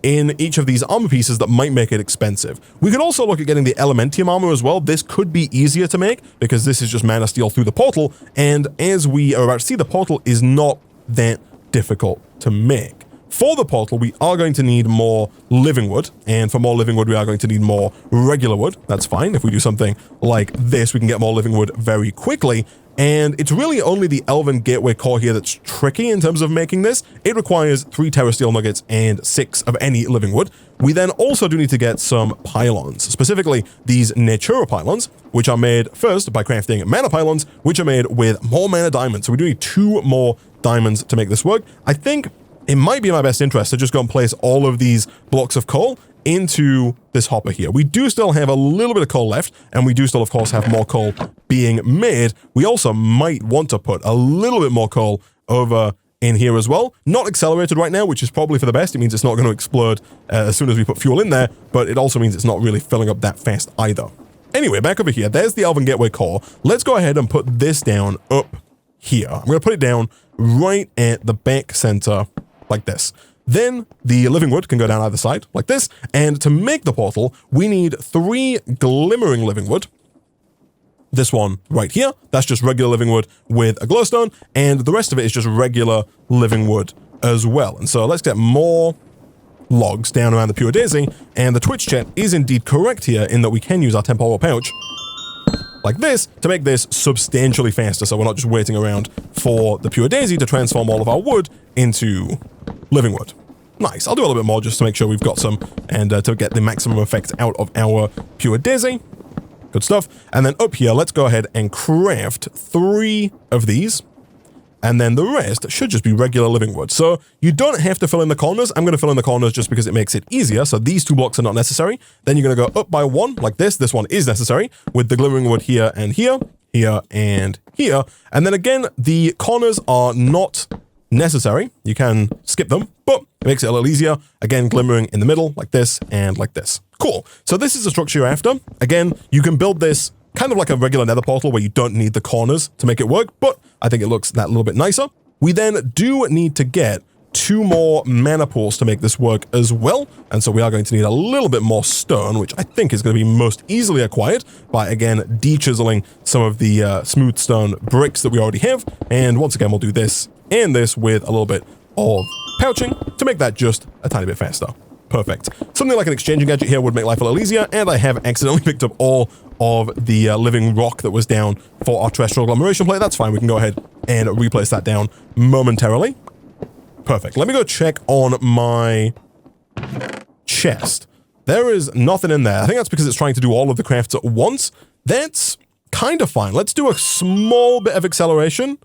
in each of these armor pieces that might make it expensive. We could also look at getting the Elementium armor as well. This could be easier to make because this is just mana steel through the portal, and as we are about to see, the portal is not that difficult to make. For the portal, we are going to need more living wood, and for more living wood, we are going to need more regular wood. That's fine. If we do something like this, we can get more living wood very quickly, and it's really only the Elven Gateway core here that's tricky in terms of making this. It requires 3 Terrestrial nuggets and 6 of any living wood. We then also do need to get some pylons, specifically these Natura pylons, which are made first by crafting mana pylons, which are made with more mana diamonds. So we do need 2 more diamonds to make this work. I think it might be in my best interest to just go and place all of these blocks of coal into this hopper here. We do still have a little bit of coal left, and we do still, of course, have more coal being made. We also might want to put a little bit more coal over in here as well. Not accelerated right now, which is probably for the best. It means it's not going to explode as soon as we put fuel in there, but it also means it's not really filling up that fast either. Anyway, back over here, there's the Elven Gateway core. Let's go ahead and put this down up here. I'm going to put it down right at the back center like this. Then the living wood can go down either side like this. And to make the portal, we need 3 glimmering living wood. This one right here, that's just regular living wood with a glowstone. And the rest of it is just regular living wood as well. And so let's get more logs down around the Pure Daisy. And the Twitch chat is indeed correct here in that we can use our temporal pouch like this to make this substantially faster, so we're not just waiting around for the Pure Daisy to transform all of our wood into living wood. Nice. I'll do a little bit more just to make sure we've got some, and to get the maximum effect out of our Pure Daisy. Good stuff. And then up here, let's go ahead and craft 3 of these, and then the rest should just be regular living wood. So you don't have to fill in the corners. I'm going to fill in the corners just because it makes it easier. So these 2 blocks are not necessary. Then you're going to go up by 1 like this. This one is necessary with the glimmering wood here and here, here and here. And then again, the corners are not necessary. You can skip them, but it makes it a little easier. Again, glimmering in the middle, like this, and like this. Cool. So this is the structure you're after. Again, you can build this kind of like a regular nether portal where you don't need the corners to make it work, but I think it looks that little bit nicer. We then do need to get 2 more mana pools to make this work as well, and so we are going to need a little bit more stone, which I think is going to be most easily acquired by, again, de-chiseling some of the smooth stone bricks that we already have, and once again, we'll do this and this with a little bit of pouching to make that just a tiny bit faster. Perfect. Something like an exchanging gadget here would make life a little easier, and I have accidentally picked up all of the living rock that was down for our terrestrial agglomeration plate. That's fine, we can go ahead and replace that down momentarily. Perfect. Let me go check on my chest. There is nothing in there. I think that's because it's trying to do all of the crafts at once. That's kind of fine. Let's do a small bit of acceleration.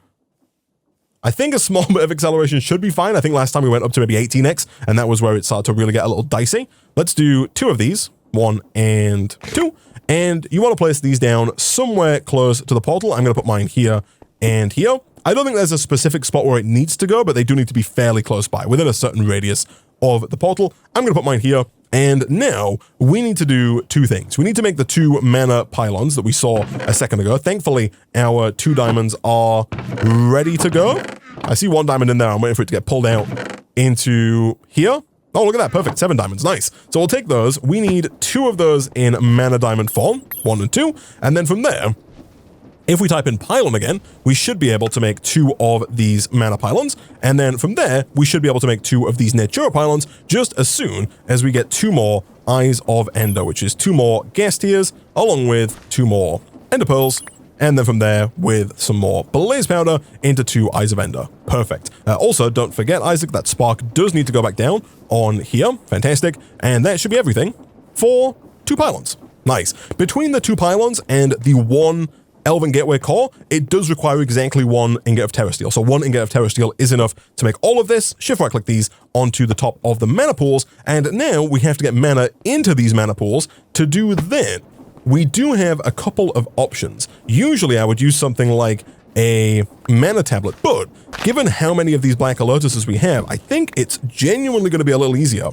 I think a small bit of acceleration should be fine. I think last time we went up to maybe 18x, and that was where it started to really get a little dicey. Let's do 2 of these, 1 and 2. And you want to place these down somewhere close to the portal. I'm going to put mine here and here. I don't think there's a specific spot where it needs to go, but they do need to be fairly close by, within a certain radius of the portal. I'm going to put mine here. And now we need to do 2 things. We need to make the 2 mana pylons that we saw a second ago. Thankfully, our 2 diamonds are ready to go. I see 1 diamond in there. I'm waiting for it to get pulled out into here. Oh, look at that. Perfect. 7 diamonds. Nice. So we'll take those. We need 2 of those in mana diamond form, 1 and 2. And then from there, if we type in pylon again, we should be able to make 2 of these mana pylons. And then from there, we should be able to make 2 of these natura pylons just as soon as we get 2 more Eyes of Ender, which is 2 more gas tiers, along with 2 more ender pearls. And then from there, with some more blaze powder, into 2 Eyes of Ender. Perfect. Also, don't forget, Isaac, that spark does need to go back down on here. Fantastic. And that should be everything for 2 pylons. Nice. Between the 2 pylons and the 1 Elven Gateway core, it does require exactly 1 ingot of Terrestrial. So 1 ingot of Terrestrial is enough to make all of this. Shift right click these onto the top of the mana pools. And now we have to get mana into these mana pools. To do that, we do have a couple of options. Usually I would use something like a mana tablet, but given how many of these black lotuses we have, I think it's genuinely going to be a little easier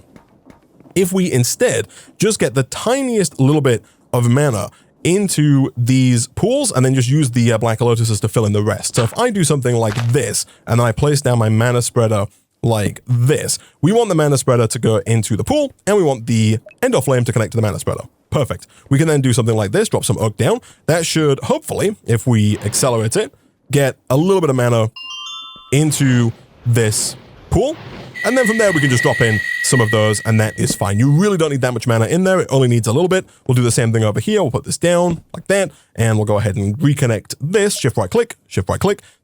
if we instead just get the tiniest little bit of mana into these pools and then just use the black lotuses to fill in the rest. So if I do something like this and then I place down my mana spreader like this, we want the mana spreader to go into the pool and we want the ender flame to connect to the mana spreader. Perfect. We can then do something like this, drop some oak down. That should hopefully, if we accelerate it, get a little bit of mana into this pool. And then from there, we can just drop in some of those, and that is fine. You really don't need that much mana in there. It only needs a little bit. We'll do the same thing over here. We'll put this down like that, and we'll go ahead and reconnect this. Shift right click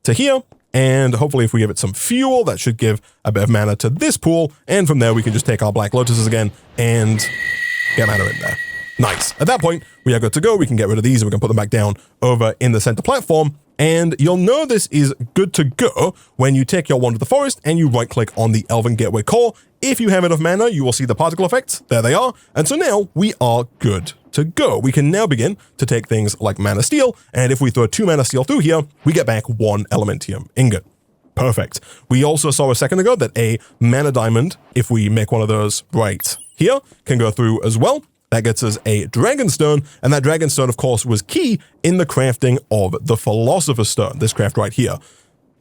to here. And hopefully if we give it some fuel, that should give a bit of mana to this pool. And from there, we can just take our black lotuses again and get mana in there. Nice. At that point, we are good to go. We can get rid of these and we can put them back down over in the center platform. And you'll know this is good to go when you take your wand of the forest and you right click on the Elven Gateway core. If you have enough mana, you will see the particle effects. There they are. And so now we are good to go. We can now begin to take things like mana steel. And if we throw 2 mana steel through here, we get back 1 elementium ingot. Perfect. We also saw a second ago that a mana diamond, if we make one of those right here, can go through as well. That gets us a dragonstone, and that dragonstone, of course, was key in the crafting of the Philosopher's Stone, this craft right here.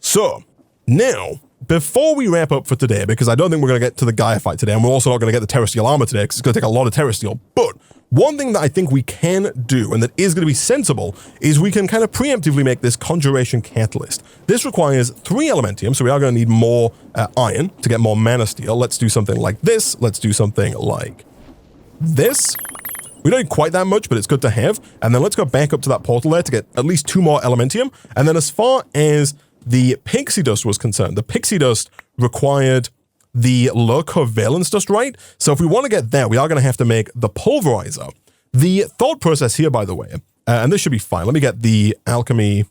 So, now, before we wrap up for today, because I don't think we're going to get to the Gaia fight today, and we're also not going to get the Terrestrial armor today, because it's going to take a lot of Terrestrial, but one thing that I think we can do, and that is going to be sensible, is we can kind of preemptively make this Conjuration Catalyst. This requires 3 elementium, so we are going to need more iron to get more mana steel. Let's do something like this. Let's do something like this. We don't need quite that much, but it's good to have. And then let's go back up to that portal there to get at least 2 more elementium. And then as far as the pixie dust was concerned, the pixie dust required the low covalence dust, right? So if we want to get that, we are going to have to make the pulverizer. The thought process here, by the way, and this should be fine. Let me get the alchemy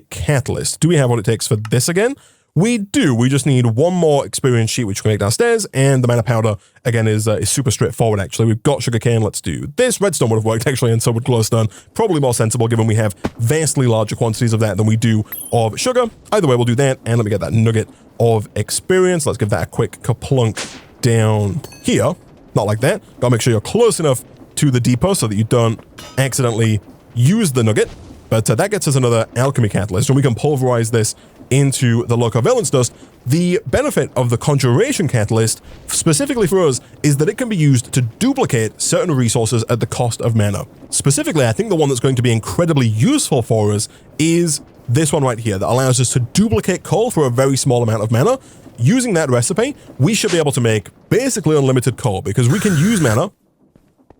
catalyst. Do we have what it takes for this again? We do. We just need one more experience sheet, which we can make downstairs, and the mana powder, again, is super straightforward, actually. We've got sugarcane. Let's do this. Redstone would have worked, actually, and so would glowstone. Probably more sensible, given we have vastly larger quantities of that than we do of sugar. Either way, we'll do that, and let me get that nugget of experience. Let's give that a quick kaplunk down here. Not like that. Gotta make sure you're close enough to the depot so that you don't accidentally use the nugget. But that gets us another alchemy catalyst, and we can pulverize this into the low covalence dust. The benefit of the conjuration catalyst, specifically for us, is that it can be used to duplicate certain resources at the cost of mana. Specifically, I think the one that's going to be incredibly useful for us is this one right here that allows us to duplicate coal for a very small amount of mana. Using that recipe, we should be able to make basically unlimited coal because we can use mana.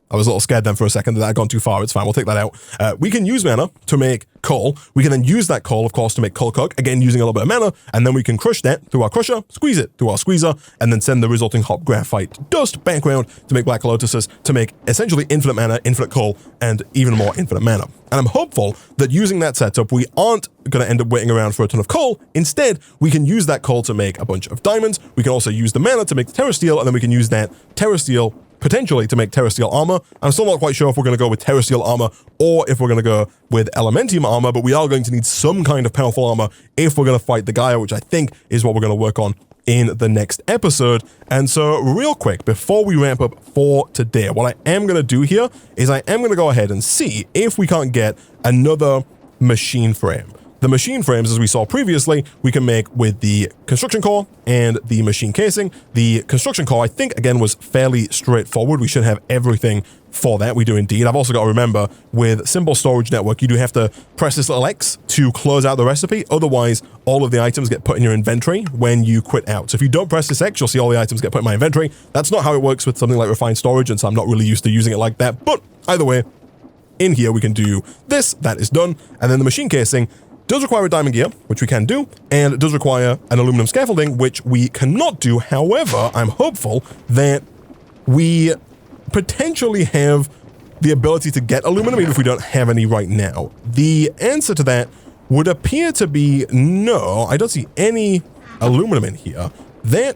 I was a little scared then for a second that I'd gone too far. It's fine. We'll take that out. We can use mana to make coal. We can then use that coal, of course, to make coal coke, again, using a little bit of mana, and then we can crush that through our crusher, squeeze it through our squeezer, and then send the resulting hot graphite dust back around to make black lotuses to make essentially infinite mana, infinite coal, and even more infinite mana. And I'm hopeful that using that setup, we aren't going to end up waiting around for a ton of coal. Instead, we can use that coal to make a bunch of diamonds. We can also use the mana to make the Terrestrial, and then we can use that Terrestrial potentially to make Terrestrial armor. I'm still not quite sure if we're going to go with Terrestrial armor or if we're going to go with Elementium armor, but we are going to need some kind of powerful armor if we're going to fight the Gaia, which I think is what we're going to work on in the next episode. And so real quick, before we ramp up for today, what I am going to do here is I am going to go ahead and see if we can't get another machine frame. The machine frames, as we saw previously, we can make with the construction core and the machine casing. The construction core, I think, again, was fairly straightforward. We should have everything for that. We do indeed. I've also got to remember, with Simple Storage Network, you do have to press this little X to close out the recipe. Otherwise, all of the items get put in your inventory when you quit out. So if you don't press this X, you'll see all the items get put in my inventory. That's not how it works with something like refined storage, and so I'm not really used to using it like that. But either way, in here, we can do this. That is done. And then the machine casing does require a diamond gear, which we can do, and it does require an aluminum scaffolding, which we cannot do. However, I'm hopeful that we potentially have the ability to get aluminum, even if we don't have any right now. The answer to that would appear to be no. I don't see any aluminum in here. That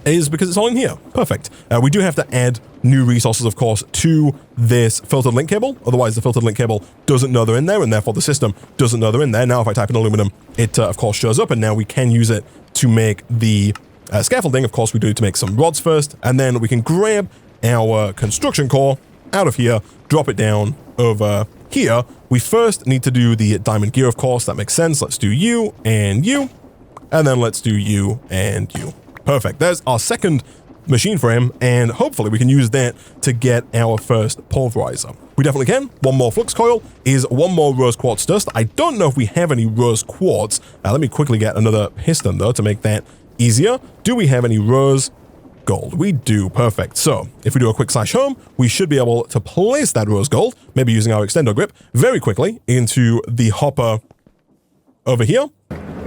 is because it's all in here. Perfect. We do have to add new resources, of course, to this filtered link cable. Otherwise, the filtered link cable doesn't know they're in there, and therefore the system doesn't know they're in there. Now, if I type in aluminum, it, of course, shows up, and now we can use it to make the scaffolding. Of course, we do need to make some rods first, and then we can grab our construction core out of here, drop it down over here. We first need to do the diamond gear, of course. That makes sense. Let's do you, and then let's do you and you. Perfect. There's our second machine frame, and hopefully we can use that to get our first pulverizer. We definitely can. One more flux coil is one more rose quartz dust. I don't know if we have any rose quartz. Let me quickly get another piston, though, to make that easier. Do we have any rose gold? We do. Perfect. So if we do a quick slash home, we should be able to place that rose gold, maybe using our extendo grip, very quickly into the hopper over here.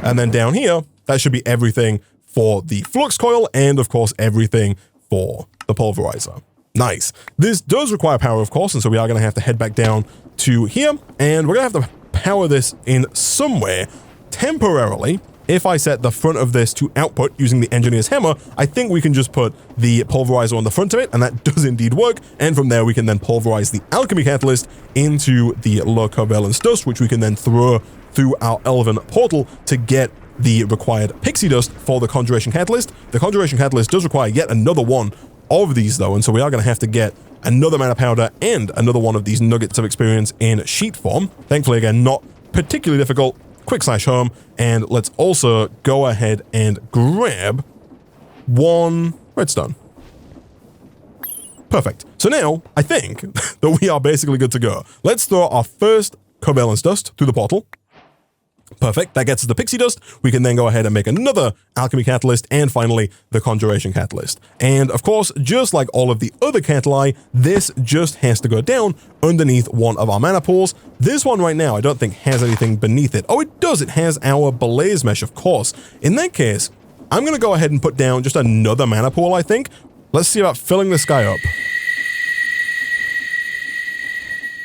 And then down here, that should be everything for the flux coil, and of course everything for the pulverizer. Nice. This does require power, of course, and so we are going to have to head back down to here, and we're going to have to power this in somewhere temporarily. If I set the front of this to output using the engineer's hammer, I think we can just put the pulverizer on the front of it, and that does indeed work. And from there, we can then pulverize the alchemy catalyst into the low covalence dust, which we can then throw through our elven portal to get the required pixie dust for the conjuration catalyst. The conjuration catalyst does require yet another one of these, though, and so we are going to have to get another mana powder and another one of these nuggets of experience in sheet form. Thankfully, again, not particularly difficult. Quick slash home, and let's also go ahead and grab one redstone. Perfect. So now, I think that we are basically good to go. Let's throw our first covalence dust through the portal. Perfect. That gets us the pixie dust. We can then go ahead and make another alchemy catalyst, and finally the conjuration catalyst. And of course, just like all of the other catalysts, this just has to go down underneath one of our mana pools. This one right now, I don't think has anything beneath it. Oh, it does. It has our blaze mesh, of course. In that case, I'm going to go ahead and put down just another mana pool, I think. Let's see about filling this guy up.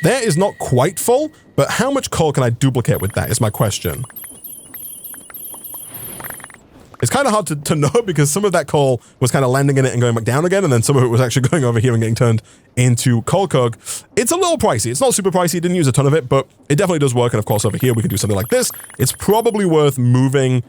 That is not quite full, but how much coal can I duplicate with that is my question. It's kind of hard to know because some of that coal was kind of landing in it and going back down again, and then some of it was actually going over here and getting turned into coal coke. It's a little pricey. It's not super pricey. Didn't use a ton of it, but it definitely does work. And of course, over here, we can do something like this. It's probably worth moving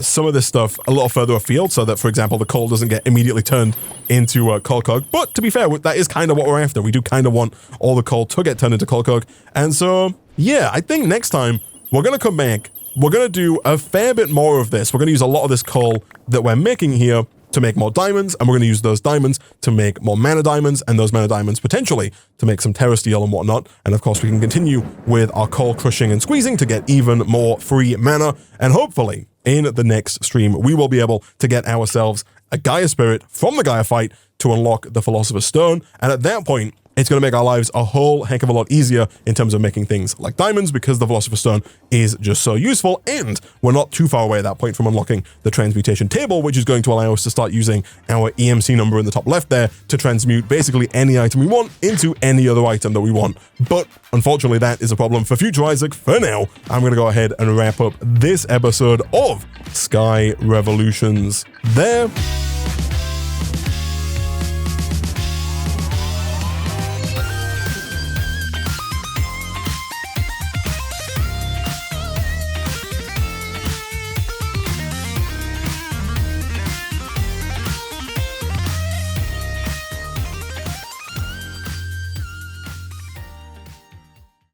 some of this stuff a little further afield so that, for example, the coal doesn't get immediately turned into coal coke. But to be fair, that is kind of what we're after. We do kind of want all the coal to get turned into coal coke. And so, yeah, I think next time we're going to come back. We're going to do a fair bit more of this. We're going to use a lot of this coal that we're making here to make more diamonds, and we're going to use those diamonds to make more mana diamonds, and those mana diamonds potentially to make some Terrestrial and whatnot. And of course, we can continue with our coal crushing and squeezing to get even more free mana, and hopefully in the next stream, we will be able to get ourselves a Gaia Spirit from the Gaia fight to unlock the Philosopher's Stone, and at that point, it's going to make our lives a whole heck of a lot easier in terms of making things like diamonds because the Philosopher's Stone is just so useful, and we're not too far away at that point from unlocking the transmutation table, which is going to allow us to start using our EMC number in the top left there to transmute basically any item we want into any other item that we want. But unfortunately, that is a problem for future Isaac. For now, I'm going to go ahead and wrap up this episode of Sky Revolutions there.